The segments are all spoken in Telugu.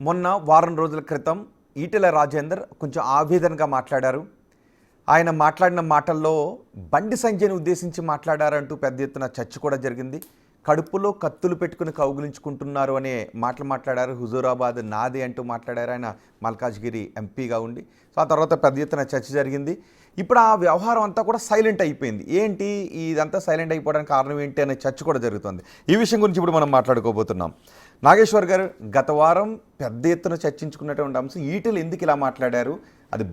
మొన్న వారం రోజుల క్రితం ఈటెల రాజేందర్ కొంచెం ఆవేదనగా మాట్లాడారు. ఆయన మాట్లాడిన మాటల్లో బండి సంజయ్ని ఉద్దేశించి మాట్లాడారంటూ పెద్ద ఎత్తున చర్చ కూడా జరిగింది. కడుపులో కత్తులు పెట్టుకుని కౌగులించుకుంటున్నారు అనే మాటలు మాట్లాడారు. హుజూరాబాద్ నాది అంటూ మాట్లాడారు ఆయన మల్కాజ్గిరి ఎంపీగా ఉండి. సో ఆ తర్వాత పెద్ద ఎత్తున చర్చ జరిగింది. ఇప్పుడు ఆ వ్యవహారం అంతా కూడా సైలెంట్ అయిపోయింది. ఏంటి ఇదంతా సైలెంట్ అయిపోవడానికి కారణం ఏంటి అనే చర్చ కూడా జరుగుతుంది. ఈ విషయం గురించి ఇప్పుడు మనం మాట్లాడుకోబోతున్నాం. నాగేశ్వర్ గారు, గత వారం పెద్ద ఎత్తున చర్చించుకున్నటువంటి అంశం ఈటెలు ఎందుకు ఇలా మాట్లాడారు, అది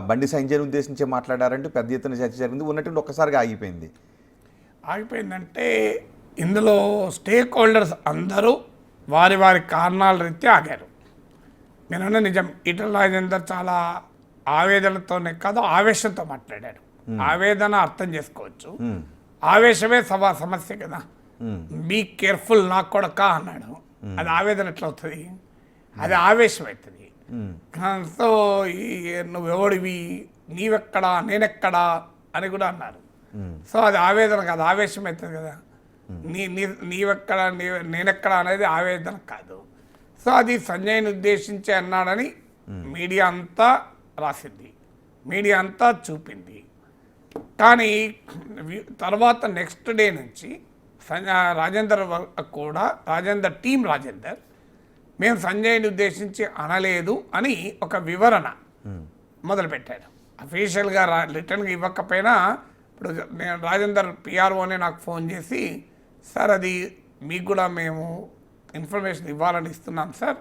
బండి సంజయ్ని ఉద్దేశించి మాట్లాడారంటూ పెద్ద ఎత్తున చర్చ జరిగింది. ఉన్నటువంటి ఒక్కసారిగా ఆగిపోయిందంటే ఇందులో స్టేక్ హోల్డర్స్ అందరూ వారి వారి కారణాల రీత్యా ఆగారు. నేనన్నా నిజం, ఈటెల రాజేందర్ చాలా ఆవేదనతోనే కాదు ఆవేశంతో మాట్లాడాడు. ఆవేదన అర్థం చేసుకోవచ్చు, ఆవేశమే సమస్య కదా. బీ కేర్ఫుల్ నా కొడక అన్నాడు. అది ఆవేదన ఎట్లా అవుతుంది? అది ఆవేశం అవుతుంది. సో నువ్వెవడివి, నీవెక్కడా నేనెక్కడా అని కూడా అన్నారు. సో అది ఆవేదన కాదు, ఆవేశం అవుతుంది కదా. నీవెక్కడ నేనెక్కడ అనేది ఆవేదన కాదు. సో అది సంజయ్ని ఉద్దేశించి అన్నాడని మీడియా అంతా రాసింది, మీడియా అంతా చూపింది. కానీ తర్వాత నెక్స్ట్ డే నుంచి రాజేందర్ కూడా రాజేందర్ మేము సంజయ్ని ఉద్దేశించి అనలేదు అని ఒక వివరణ మొదలుపెట్టారు. అఫీషియల్గా రిటర్న్గా ఇవ్వకపోయినా ఇప్పుడు నేను రాజేందర్ పిఆర్ఓనే నాకు ఫోన్ చేసి, సార్ అది మీకు కూడా మేము ఇన్ఫర్మేషన్ ఇవ్వాలని ఇస్తున్నాం సార్,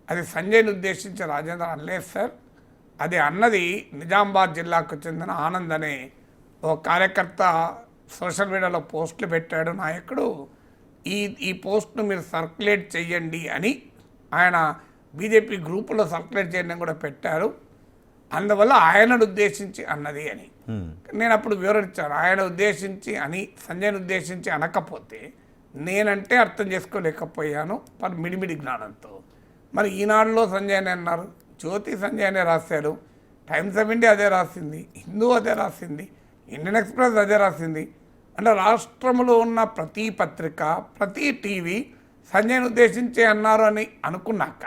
అది సంజయ్ని ఉద్దేశించి రాజేందర్ అనలేదు సార్, అది అన్నది నిజామాబాద్ జిల్లాకు చెందిన ఆనంద్ అనే ఓ కార్యకర్త సోషల్ మీడియాలో పోస్టులు పెట్టాడు నాయకుడు, ఈ పోస్ట్ను మీరు సర్క్యులేట్ చేయండి అని ఆయన బీజేపీ గ్రూపులో సర్క్యులేట్ చేయడం కూడా పెట్టారు, అందువల్ల ఆయనను ఉద్దేశించి అన్నది అని. నేను అప్పుడు వివరించాను, ఆయన ఉద్దేశించి అని సంజయ్ని ఉద్దేశించి అనకపోతే నేనంటే అర్థం చేసుకోలేకపోయాను మిడిమిడి జ్ఞానంతో. మరి ఈనాడులో సంజయ్ అని అన్నారు, జ్యోతి సంజయ్ అనే రాశారు, టైమ్స్ ఆఫ్ ఇండియా అదే రాసింది, హిందూ అదే రాసింది, ఇండియన్ ఎక్స్ప్రెస్ అదే రాసింది. అంటే రాష్ట్రంలో ఉన్న ప్రతి పత్రిక, ప్రతి టీవీ సంజయ్ని ఉద్దేశించి అన్నారు అని అనుకున్నాక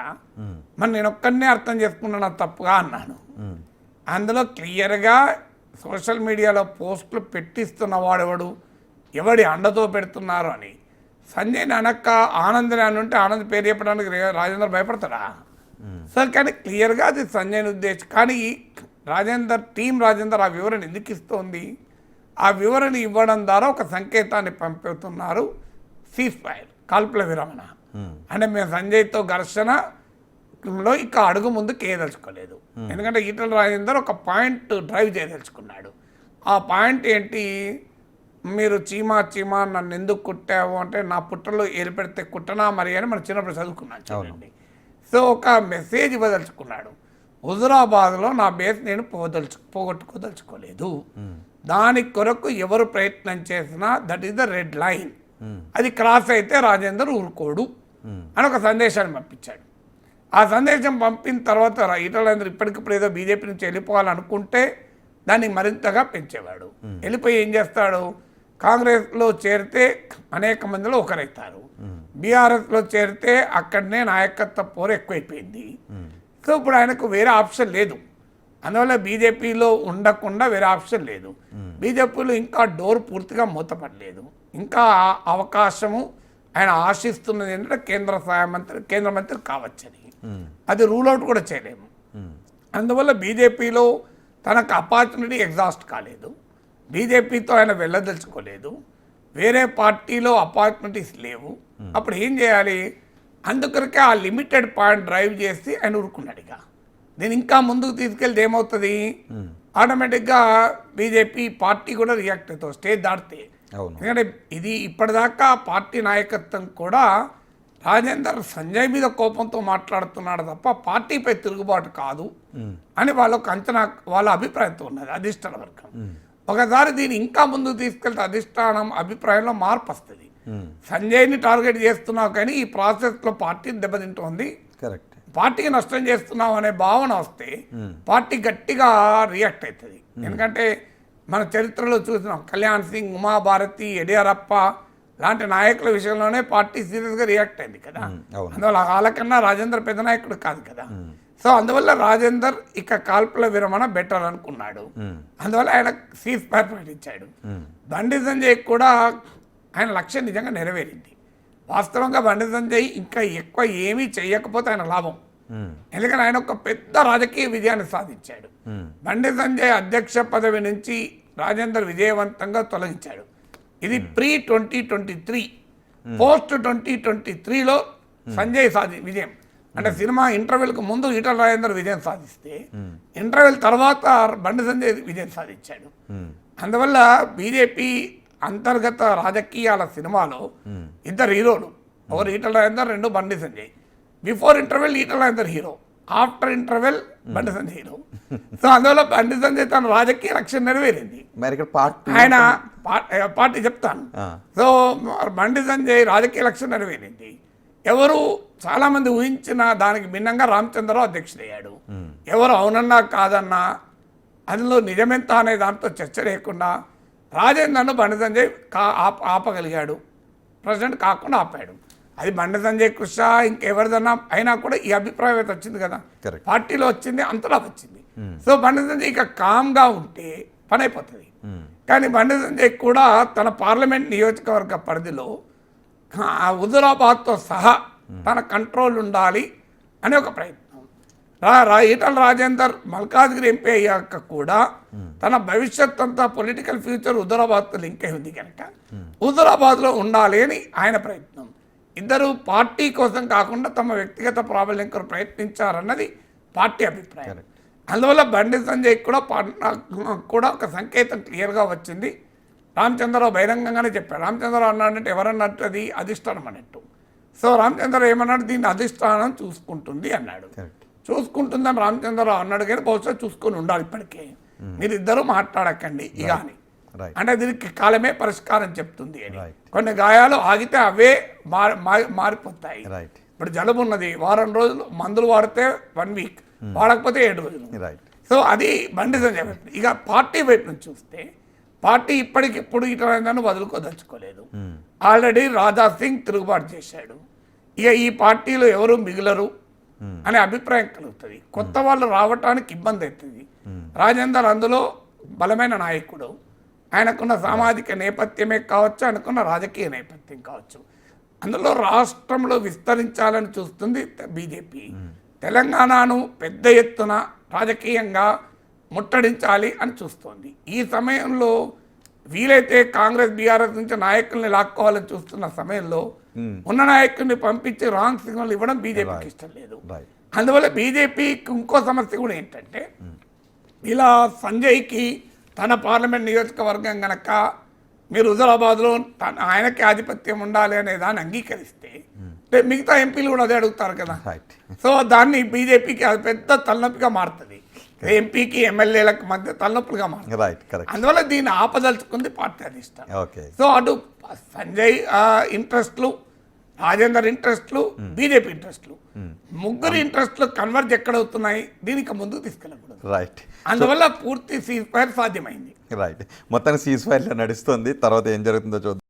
మరి నేను ఒక్కడనే అర్థం చేసుకున్నాను తప్పుగా అన్నాను. అందులో క్లియర్గా సోషల్ మీడియాలో పోస్టులు పెట్టిస్తున్న వాడెవడు, ఎవడి అండతో పెడుతున్నారు అని సంజయ్ని అనక్క ఆనందని అని ఉంటే ఆనంద్ పేరు చెప్పడానికి రాజేందర్ భయపడతాడా? సరే, కానీ క్లియర్గా అది సంజయ్ని ఉద్దేశించి. కానీ రాజేందర్ ఆ వివరణ ఎందుకు ఇస్తోంది? ఆ వివరణ ఇవ్వడం ద్వారా ఒక సంకేతాన్ని పంపుతున్నారు, సీజ్ ఫైర్, కాల్పుల విరమణ. అంటే మేము సంజయ్తో ఘర్షణలో ఇక అడుగు ముందుకు వేయదలుచుకోలేదు. ఎందుకంటే ఈటెల రాజేందర్ ఒక పాయింట్ డ్రైవ్ చేయదలుచుకున్నాడు. ఆ పాయింట్ ఏంటి, మీరు చీమా నన్ను ఎందుకు కుట్టావు అంటే నా పుట్టలో ఏలు పెడితే కుట్టనా మరి అని మనం చిన్నప్పుడు చదువుకున్నాం చూడండి. సో ఒక మెసేజ్ ఇవ్వదలుచుకున్నాడు, హుజూరాబాద్లో నా బేస్ నేను పోగొట్టుకోదలుచుకోలేదు, దాని కొరకు ఎవరు ప్రయత్నం చేసినా that is the red line, అది క్రాస్ అయితే రాజేందర్ ఊరుకోడు అని ఒక సందేశాన్ని పంపించాడు. ఆ సందేశం పంపిన తర్వాత ఈటెల రాజేందర్ ఇప్పటికిప్పుడు ఏదో బీజేపీ నుంచి వెళ్ళిపోవాలనుకుంటే దాన్ని మరింతగా పెంచేవాడు. వెళ్ళిపోయి ఏం చేస్తాడు, కాంగ్రెస్లో చేరితే అనేక మందిలో ఒకరైతారు, బీఆర్ఎస్లో చేరితే అక్కడనే నాయకత్వ పోరు ఎక్కువైపోయింది. సో ఇప్పుడు ఆయనకు వేరే ఆప్షన్ లేదు, అందువల్ల బీజేపీలో ఉండకుండా వేరే ఆప్షన్ లేదు. బీజేపీలో ఇంకా డోర్ పూర్తిగా మూతపడలేదు, ఇంకా అవకాశము ఆయన ఆశిస్తున్నది ఏంటంటే కేంద్ర మంత్రి కావచ్చని. అది రూల్ అవుట్ కూడా చేయలేము. అందువల్ల బీజేపీలో తనకు ఆపర్చునిటీ ఎగ్జాస్ట్ కాలేదు, బీజేపీతో ఆయన వెళ్ళదలుచుకోలేదు, వేరే పార్టీలో ఆపర్చునిటీస్ లేవు. అప్పుడు ఏం చేయాలి? అందుకొరకే ఆ లిమిటెడ్ పాయింట్ డ్రైవ్ చేసి ఆయన ఊరుకున్నాడు. ఇక నేను ఇంకా ముందుకు తీసుకెళ్తే ఏమవుతుంది, ఆటోమేటిక్గా బీజేపీ పార్టీ కూడా రియాక్ట్ అవుతుంది స్టేజ్ దాటితే. ఎందుకంటే ఇది ఇప్పటిదాకా పార్టీ నాయకత్వం కూడా రాజేందర్ సంజయ్ మీద కోపంతో మాట్లాడుతున్నాడు తప్ప పార్టీపై తిరుగుబాటు కాదు అని వాళ్ళకు అంచనా, వాళ్ళ అభిప్రాయంతో ఉన్నది అధిష్టాన వర్గం. ఒకసారి దీన్ని ఇంకా ముందుకు తీసుకెళ్తే అధిష్టానం అభిప్రాయంలో మార్పు వస్తుంది. సంజయ్ని టార్గెట్ చేస్తున్నావు కానీ ఈ ప్రాసెస్లో పార్టీని దెబ్బతింటోంది, పార్టీకి నష్టం చేస్తున్నావు అనే భావన వస్తే పార్టీ గట్టిగా రియాక్ట్ అవుతుంది. ఎందుకంటే మన చరిత్రలో చూసినాం, కళ్యాణ్ సింగ్, ఉమాభారతి, యడియూరప్ప లాంటి నాయకుల విషయంలోనే పార్టీ సీరియస్గా రియాక్ట్ అయింది కదా. అవును. అందువల్ల వాళ్ళకన్నా రాజేందర్ పెద్ద నాయకుడు కాదు కదా. సో అందువల్ల రాజేందర్ ఇక కాల్పుల విరమణ బెటర్ అనుకున్నాడు. అందువల్ల ఆయన సీజ్ ఫైర్ ప్రకటించాడు. బండి సంజయ్ కూడా ఆయన లక్ష్యం నిజంగా నెరవేరింది. వాస్తవంగా బండి సంజయ్ ఇంకా ఎక్కువ ఏమీ చేయకపోతే ఆయన లాభం. ఎందుకంటే ఆయన ఒక పెద్ద రాజకీయ విజయాన్ని సాధించాడు. బండి సంజయ్ అధ్యక్ష పదవి నుంచి రాజేందర్ విజయవంతంగా తొలగించాడు. ఇది ప్రీ 2023, పోస్ట్ 2023లో సంజయ్ విజయం. అంటే సినిమా ఇంటర్వెల్కి ముందు ఈటల రాజేందర్ విజయం సాధిస్తే ఇంటర్వెల్ తర్వాత బండి సంజయ్ విజయం సాధించాడు. అందువల్ల బీజేపీ అంతర్గత రాజకీయాల సినిమాలో ఇద్దరు హీరోలు, ఒకరు ఈటల రాజేందర్, రెండు Bandi Sanjay. Before interval Etela Rajender hero, after interval Bandi Sanjay hero. So అందువల్ల బండి సంజయ్ తన రాజకీయ లక్ష్యం నెరవేరింది. మరి ఇక్కడ పార్టీ ఆయన పార్టీ చెప్తాను. సో బండి సంజయ్ రాజకీయ లక్ష్యం నెరవేరింది. ఎవరు చాలామంది ఊహించిన దానికి భిన్నంగా రామచంద్రరావు అధ్యక్షుడయ్యాడు. ఎవరు అవునన్నా కాదన్నా అందులో నిజమెంత అనే దాంతో చర్చ లేకుండా రాజేందర్ను బండి సంజయ్ ఆపగలిగాడు. ప్రెసిడెంట్ కాకుండా ఆపాడు. అది బండి సంజయ్ కృషి ఇంకెవరిదన్నా అయినా కూడా ఈ అభిప్రాయం అయితే వచ్చింది కదా, పార్టీలో వచ్చింది, అంతలా వచ్చింది. సో బండి సంజయ్ ఇక కామ్గా ఉంటే పని అయిపోతుంది. కానీ బండి సంజయ్ కూడా తన పార్లమెంట్ నియోజకవర్గ పరిధిలో హుజురాబాద్తో సహా తన కంట్రోల్ ఉండాలి అనే ఒక ప్రయత్నం. ఈటల రాజేందర్ మల్కాజ్గిరి ఎంపీ అయ్యాక కూడా తన భవిష్యత్ అంతా పొలిటికల్ ఫ్యూచర్ హుజురాబాద్తో లింక్ అయి ఉంది కనుక హుజురాబాద్లో ఉండాలి అని ఆయన ప్రయత్నం. ఇద్దరు పార్టీ కోసం కాకుండా తమ వ్యక్తిగత ప్రాబల్యం కోసం ప్రయత్నించారన్నది పార్టీ అభిప్రాయం. అందువల్ల బండి సంజయ్ కూడా ఒక సంకేతం క్లియర్గా వచ్చింది. రామచంద్రరావు బహిరంగంగానే చెప్పాడు. రామచంద్రరావు అన్నాడంటే ఎవరన్నట్టు అది అధిష్టానం అన్నట్టు. సో రామచంద్రరావు ఏమన్నాడు, దీన్ని అధిష్టానం చూసుకుంటుంది అన్నాడు. చూసుకుంటుందని రామచంద్రరావు అన్నాడు, కానీ బహుశా చూసుకొని ఉండాలి ఇప్పటికే. మీరు ఇద్దరు మాట్లాడకండి ఇక అని. అంటే దీనికి కాలమే పరిష్కారం చెప్తుంది అని. కొన్ని గాయాలు ఆగితే అవే మారిపోతాయి. ఇప్పుడు జలుబు ఉన్నది, వారం రోజులు మందులు వాడితే 1 వీక్, వాడకపోతే 7 రోజులు. సో అది బండి సంజయ్ వైపు. ఇక పార్టీ వైపు నుంచి చూస్తే పార్టీ ఇప్పటికిప్పుడు ఇతరులను వదులుకోదలుచుకోలేదు. ఆల్రెడీ రాజా సింగ్ తిరుగుబాటు చేశాడు. ఇక ఈ పార్టీలో ఎవరు మిగిలరు అనే అభిప్రాయం కలుగుతుంది. కొత్త వాళ్ళు రావటానికి ఇబ్బంది అవుతుంది. రాజేందర్ అందులో బలమైన నాయకుడు. ఆయనకున్న సామాజిక నేపథ్యమే కావచ్చు, ఆయనకున్న రాజకీయ నేపథ్యం కావచ్చు. అందులో రాష్ట్రంలో విస్తరించాలని చూస్తుంది బీజేపీ. తెలంగాణను పెద్ద ఎత్తున రాజకీయంగా ముట్టడించాలి అని చూస్తోంది. ఈ సమయంలో వీలైతే కాంగ్రెస్ బీఆర్ఎస్ నుంచి నాయకుల్ని లాక్కోవాలని చూస్తున్న సమయంలో ఉన్న నాయకుల్ని పంపించి రాంగ్ సిగ్నల్ ఇవ్వడం బీజేపీకి ఇష్టం లేదు. అందువల్ల బీజేపీకి ఇంకో సమస్య కూడా ఏంటంటే, ఇలా సంజయ్కి తన పార్లమెంట్ నియోజకవర్గం కనుక మీరు హుజురాబాద్లో ఆయనకి ఆధిపత్యం ఉండాలి అనే దాన్ని అంగీకరిస్తే మిగతా ఎంపీలు కూడా అదే అడుగుతారు కదా. సో దాన్ని బీజేపీకి అది పెద్ద తలనొప్పిగా మారుతుంది. ఎంపీకి ఎమ్మెల్యేలకు మధ్య తలనొప్పులుగా మారుతుంది. అందువల్ల దీన్ని ఆపదలుచుకుంది పార్టీ అధిష్టానం. సో అటు సంజయ్ ఇంట్రెస్ట్లు, రాజేందర్ ఇంట్రెస్ట్లు, బీజేపీ ఇంట్రెస్ట్లు, ముగ్గురు ఇంట్రెస్ట్లు కన్వర్జ్ ఎక్కడవుతున్నాయి, దీనికి ముందుకు తీసుకెళ్ళకూడదు. అందువల్ల పూర్తి సీజ్ ఫైర్ సాధ్యమైంది. మొత్తానికి సీజ్ ఫైర్ నడుస్తుంది. తర్వాత ఏం జరుగుతుందో చూద్దాం.